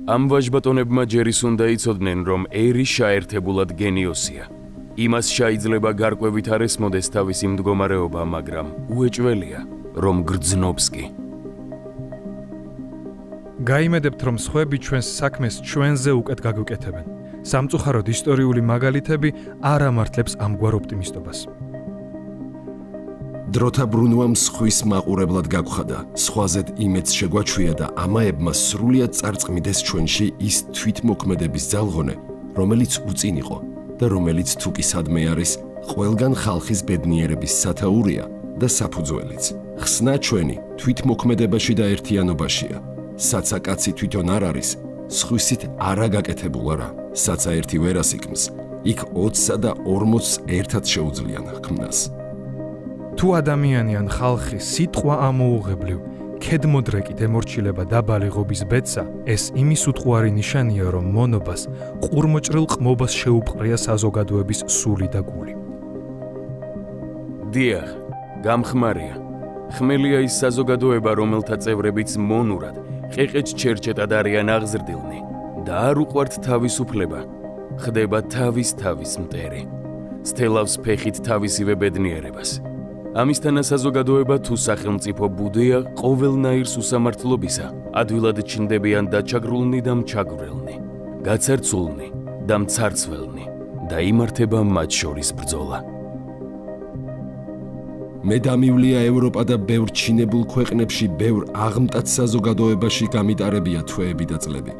ამ ვაჟბატონებმა ჯერის უნდა იცოდნენ, რომ ერი შეერთებულად გენიოსია. იმას შეიძლება გარკვევით არ ესმოდეს თავისი მდგომარეობა, მაგრამ უეჭველია, რომ გრძნობს კი. გაიმედებთ, რომ სხვები ჩვენს საქმეს ჩვენზე უკეთ გაგვიკეთებენ. სამწუხაროდ ისტორიული მაგალითები არ ამართლებს ამგვარ ოპტიმისტობას. დროთა ბრუნვამ სხვის მაყურებლად გაგხადა, სხვაზედ იმედს შეგვაჩვია და ამაებმა სრულიად წარწყმიდეს ჩვენში ის თვითმოქმედების ძალღონე, რომელიც უწინ იყო და რომელიც თუ კი სადმე არის, ყველგან ხალხის ბედნიერების სათაურია და საფუძველიც. ხსნა ჩვენი თვითმოქმედებაში და ერთიანობაშია. საცა კაცი თვითონ არ არის, სხვისით არა გაკეთებულა რა. საცა ერთი ვერ ასიკმს, იქ 20-სა და 40-ს ერთად შეუძლიან ხმნას. თუ ადამიანი ან ხალხი სიტყვა ამოუღებლივ, ქედმოდრეკით ემორჩილება დაბალი ღობის ბედსა, ეს იმის უთხوارი ნიშანია, რომ მონობას, ყურმოჭრილ ყმობას შეუპყრია საზოგადოების სული და გული. დიახ, გამხმარია. ხმელია ის საზოგადოება, რომელთა წევრებიც მონურად, ყეყეჩ-ჩერჩეტად არიან აღზრდილნი და არ უყვართ თავისუფლება, ხდება თავის მტერი, სტელავს ფეხით თავისივე ბედნიერებას. ამისთანა საზოგადოება თუ სახელმწიფო ბუდეა ყოველნაირ უსამართლობისა, ადვილად ჩნდებიან დაჩაგრულნი და მჩაგვრელნი, გაცერცულნი და მცარცველნი და იმართება მათ შორის ბრძოლა. მე დამივლია ევროპა და ბევრ ჩინებულ ქვეყნებში ბევრ აღმტაც საზოგადოებაში გამიტარებია თვეები და წლები,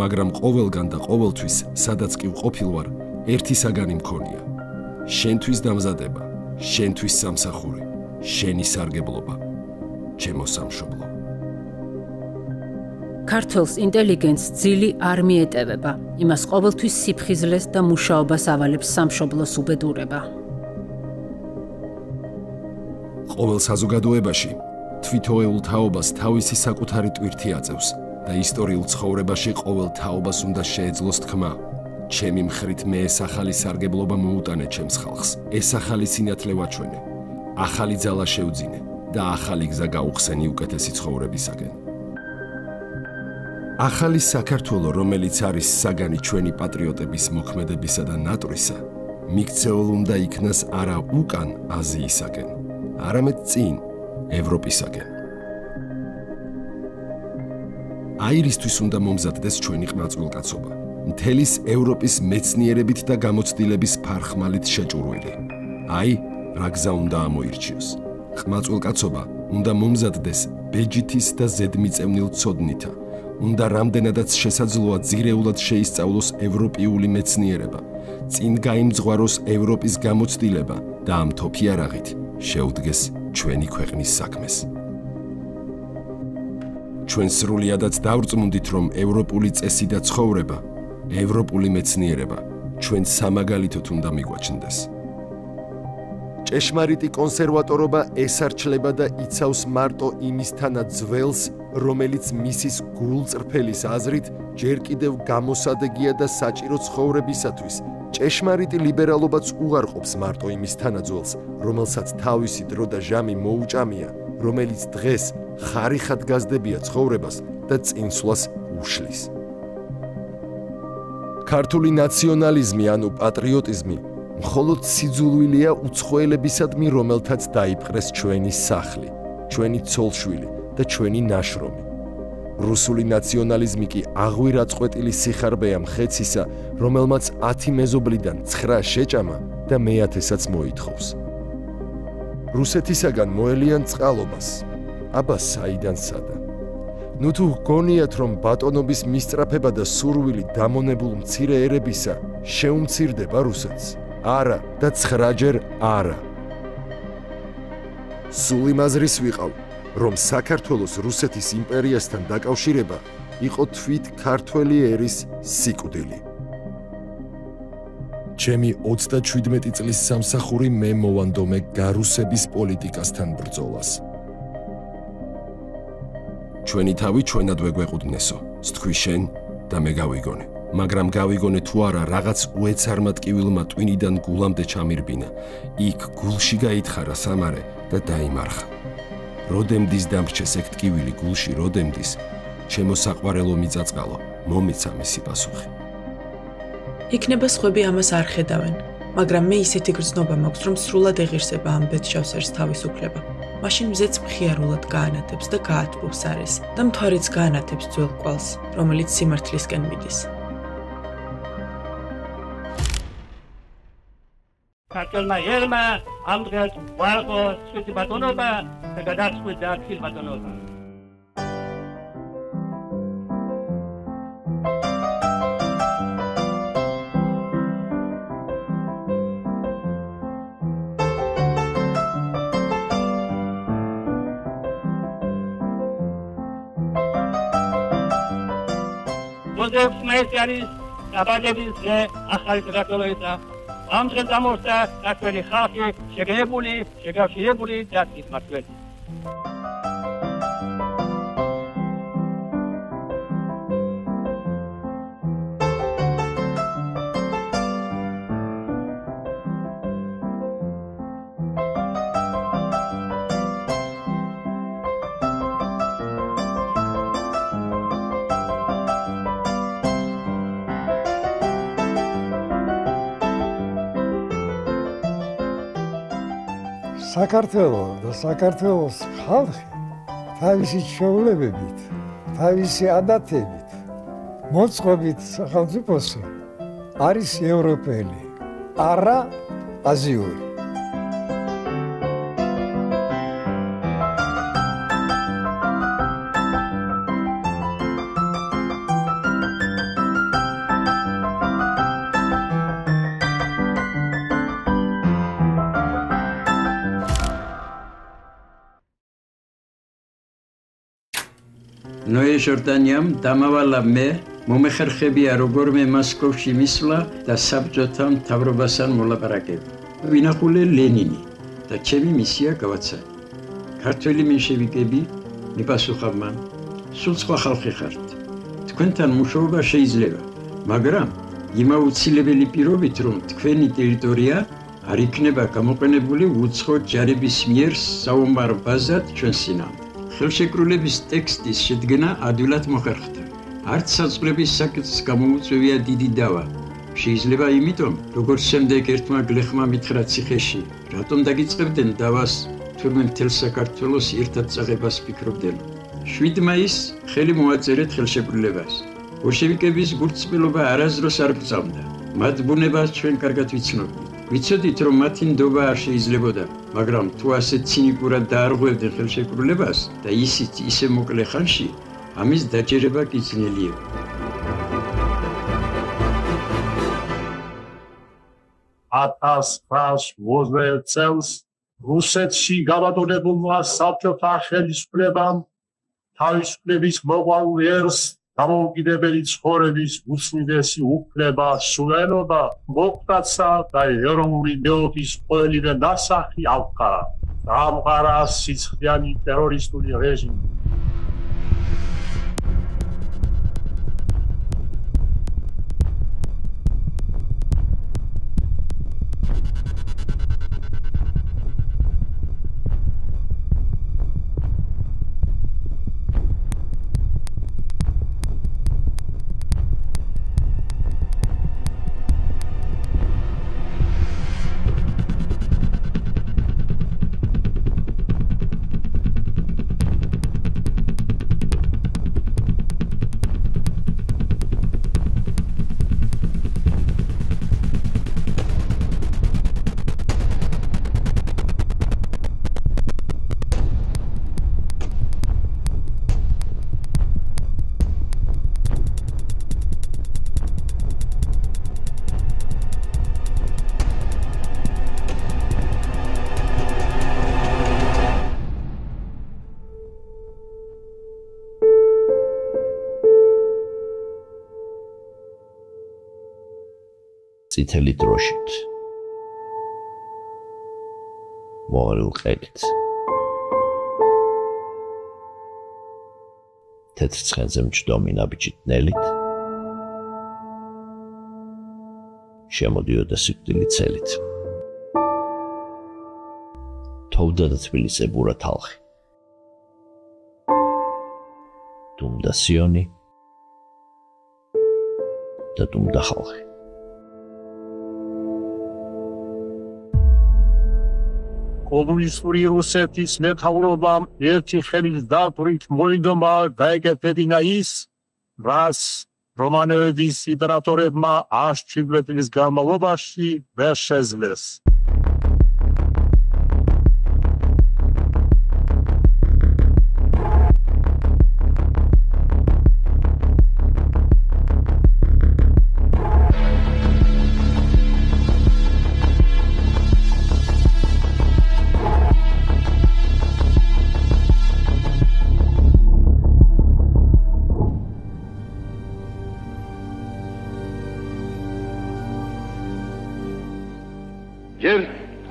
მაგრამ ყოველგან და ყოველთვის, სადაც კი ვყოფილვარ, ერთი საგანი მქონია. შენთვის დამზადება, შენთვის სამსახური, შენი სარგებლობა, ჩემო სამშობლო. ქართველს ინტელიგენტს ძილი არ მიეტევება, იმას ყოველთვის სიფხიზლეს და მუშაობას ავალებს სამშობლოს უბედურება. ყოველ საზოგადოებაში თვითოეულ თაობას თავისი საკუთარი ტვირთი აწევს და ისტორიულ ცხოვრებაში ყოველ თაობას უნდა შეეძლოს თქმა. ჩემი მხრით მე ეს ახალი სარგებლობა მოუტანე ჩემს ხალხს. ეს ახალი სინათლე ვაჩვენე, ახალი ძალა შევძინე და ახალი გზა გაუხსენი უკეთესი ცხოვრებისაკენ. ახალი საქართველო, რომელიც არის საგანი ჩვენი პატრიოტების მოქმედებისა და ნატრისა, მიქცეულ უნდა იქნას არა უკან აზიისაკენ, არამედ წინ ევროპისაკენ. აირისთვის უნდა მომზადდეს ჩვენი ყმაწვილკაცობა, მთელის ევროპის მეცნიერებით და გამოცდილების ფარხმალით შეჭურვილი. აი, რა გზა უნდა ამოირჩიოს. ყმაწვილკაცობა უნდა მომზადდეს ბეჯითის და ზედმიწევნილ ცოდნითა. უნდა რამდენადაც შესაძლოა ძირეულად შეისწავლოს ევროპიული მეცნიერება, წინ გაიმძღვაროს ევროპის გამოცდილება და ამ თოფიარაღით შეუდგეს ჩვენი ქვეყნის საქმეს. ჩვენ სრულიადაც დავრწმუნდით, რომ ევროპული წესი და ცხოვრება, ევროპული მეცნიერება ჩვენ სამაგალითოდ უნდა მიგვაჩნდეს. ჭეშმარიტი კონსერვატორობა ესარჩლება და იცავს მარტო იმისთანა ძველს, რომელიც მისის გულწრფელის აზრით ჯერ კიდევ გამოსადეგია და საჭირო ცხოვრებისათვის. ჭეშმარიტი ლიბერალობაც უარყოფს მარტო იმისთანა ძველს, რომელსაც თავისი დრო და ჟამი მოუჭამია, რომელიც დღეს ხარიხად გაზდებია ცხოვრებას და წინსვლას უშლის. ქართული ნაციონალიზმი ანუ პატრიოტიზმი მხოლოდ სიძულვილია უცხოელებისადმი, რომელთაც დაიპყრეს ჩვენი სახლი, ჩვენი ცოლშვილი და ჩვენი ნაშრომი. რუსული ნაციონალიზმი კი აღვირაწყვეტილი სიხარბეა მხეცისა, რომელმაც 10 მეზობლიდან 9 შეჭამა და მე-10-საც მოითხოვს. რუსეთისაგან მოელიან წყალობას, აბა საიდან სადა. ნუ თუ გონიათ, რომ ბატონობის მისწრაფება და სურვილი დამონებულ მცირე ერებისა შეუმცირდება რუსეთს? არა და 9-ჯერ არა. სულ იმაზრის ვიყავ, რომ საქართველოს რუსეთის იმპერიასთან დაკავშირება იყო თვით ქართველი ერის სიკვდილი. ჩემი 37 წლის სამსახური მე მოვანდომე გარუსების პოლიტიკასთან ბრძოლას. ჩვენი თავი ჩვენად ვეგვეყუდნესო, სთქვი შენ და მე გავიგონე. მაგრამ გავიგონე თუ არა, რაღაც უეცარმატკივილმა ტვინიდან გულამდე ჩამირბინა. იქ გულში გაითხარა სამარე და დაიმარხა. როდემდის დამრჩეს ეგ ტკივილი გულში, როდემდის, ჩემო საყვარელო მიწაწყალო, მომეცა მისი პასუხი. იქნება სხვები ამას არ ხედავენ, მაგრამ მე ისეთი გრძნობა მაქვს, რომ სრულად ეღირსება ამ ბედშავსერს თავისუფლება. მაშინ მზეც მხიარულად გაანათებს და გაათბობს არის და მთვარეც გაანათებს ძველ კვალს, რომელიც სიმართლისკენ მიდის. ქართულმა ერმა ამ დღეს ვარყო სვეტი ბატონობა და გადაწყვიტა აქილ ბატონობა. Joseph Mesianis, Abadebis, Achal Gratuleta, am დღეს ამოსა ქართველი ხალხი შეგავშირებული და ისმართველი. საქართველო და საქართველოს ხალხი თავისი ჩვეულებებით, თავისი ადათებით, მოწყობით სახელმწიფოსი არის ევროპელი, არა აზიური. ნოე ჟორდანიამ დამავალა მე მომეხერხებია როგორმე მოსკოვში მისვლა და საბჭოთა მთავრობასთან მოლაპარაკება. ვინახულე ლენინი და ჩემი მისია გავაცა. ქართველი მენშევიკები მიპასუხა მან, სულ სხვა ხალხი ხართ. თქვენთან მუშაობა შეიძლება, მაგრამ იმაუცილებელი პირობით, რომ თქვენი ტერიტორია არ იქნება გამოყენებული უცხო ჯარების მიერ საომარ ბაზად ჩვენს წინააღმდეგ. ხელშეკრულების ტექსტის შედგენა ადვილად მოხერხდა. არც საწყლების საკითხს გამოუწვევია დიდი დავა. შეიძლება იმიტომ, როგორც შემდეგ ერთმა გლეხმა მითხრა ციხეში, რატომ დაგიწყებდნენ დავას, თურმე მთელ საქართველოს ერთად წაღებას ფიქრობდნენ. 7 მაისს ხელი მოაწერეთ ხელშეკრულებას. ბოლშევიკების გულწრფელობა არასდროს არ ბრძანდა. მათ ბუნებას ჩვენ კარგად ვიცნობთ. ვიცოდით, რომ მათი ნდობა არ შეიძლებოდა, მაგრამ თუ ასე ცინიკურად დაარღვევდნენ ხელშეკრულებას და ისიც ისე მოკლე ხანში, ამის დაჯერება კი ძნელია. წელს რუსეთში გაბატონებულმა საბჭოთა ხელისუფლებამ თავისუფლების მოყვარულ ერს დამოუკიდებელი ცხოვრების უსმიდესი უფლება, სულელობა მოხდაცა და ეროვნული მეოთის ყველივე ნასახი ავყარა. დაამყარა სიცხიანი ტერორისტული რეჟიმი. წითელი დროშით მოვალ ყელით თეთრ ცხენზე მჯდომი ნაბიჯით ნელით შემოდიოდა სიკვდილი წელით თოვდა და თბილისზე ბურა თალხი დუმდა სიონი და დუმდა ხალხი. კომუნისტური რუსეთის მეთაურობამ ერთი ხელის დატვირთვით მოინდომა დაეკეთებინა ის, რაც რომანოვების იმპერატორებმა 107 წლის განმავლობაში ვერ შეძლეს.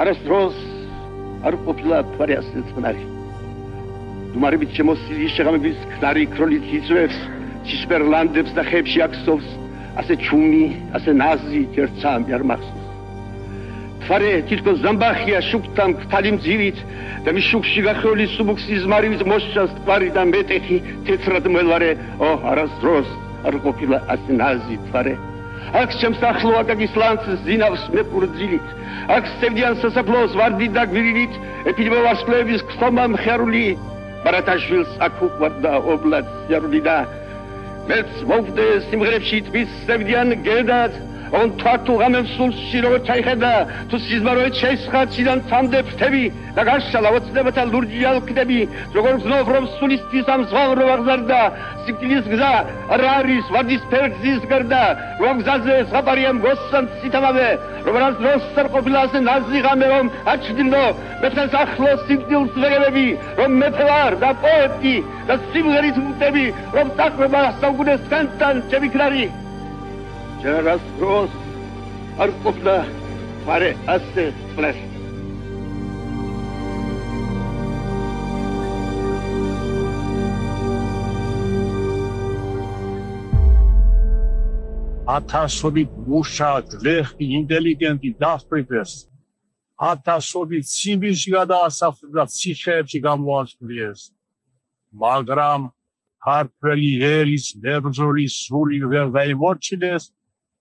არასდროს არ ყოფილა თვარი ასე წყნარი. დუმარებით შემოსილი შეღამების ქნარი ქრონით იწვევს, ცისფერლანდებს და ხეებში აქსოვს, ასე ჩუმი, ასე ნაზი ერთსამი არ მახსოვს. თვარე თითქოს ზამბახია შუქთან ქთალი მძივით და მის შუქში გახეული სუბუქსის მარივის მოსჩას თვარი და მეტეხი თეთრად მელარე, არასდროს არ ყოფილა ასე ნაზი თვარე. აქ ჩემს ახლო აკაკის ლანცს ზინავს მეპურძილით, აქ სევდიან სასაფლაოს ვარდით და გვირილით, ეპიდემია ვარსკვლავების ქსომა მხარული, ბარათაშვილს აქ უყვარდა ობლად სიარული და მეც მოვდე სიმღერებში თმის სევდიან გედად, on თვართო ღამემსულში როგორ ჩაიხედა, თუ სიზმაროეთ შეისხაციდან თამდე ფრთები და გაშალა ოცნებათა ლურჯი ალკდები, როგორ ვზნობ რომ სულისთვის ამ ზღვამ რო აღზარდა, სიკვდილის გზა არ არის ვარდისფერ გზის გარდა, რომ გზაზე ზღაპარია მგოსან ციტამავე, რომ რას დროს არ ყოფილა ასე ნაზი ღამე რომ აჩვდილო, მეფეს ახლო სიკვდილს ვეგებები, რომ მეფე ვარ და პოეტი და სიმღერით ვუტები, რომ საქმება საუკუნეს თქვენთან ჩემი ქრარი. Რას არ ყოფილა თვარე ასე წყნარი. ათასობით მუშა, გლეხი, ინტელიგენტი დასწრეს. ათასობით ციმბირში გადაასახლეს და ციხეებში გამოასწრიეს. მაგრამ ქართველი ერის მებრძოლის სული ვერ დაიმორჩილეს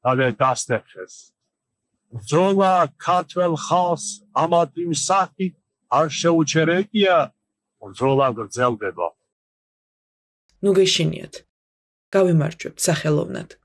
და ვერ დასტეხეს. ბრძოლა ქართველ ხალხს ამათი მსახით არ შეუჩერებია, ბრძოლა გრძელდება. ნუ გეშინიათ. გავიმარჯვებთ სახელოვნად.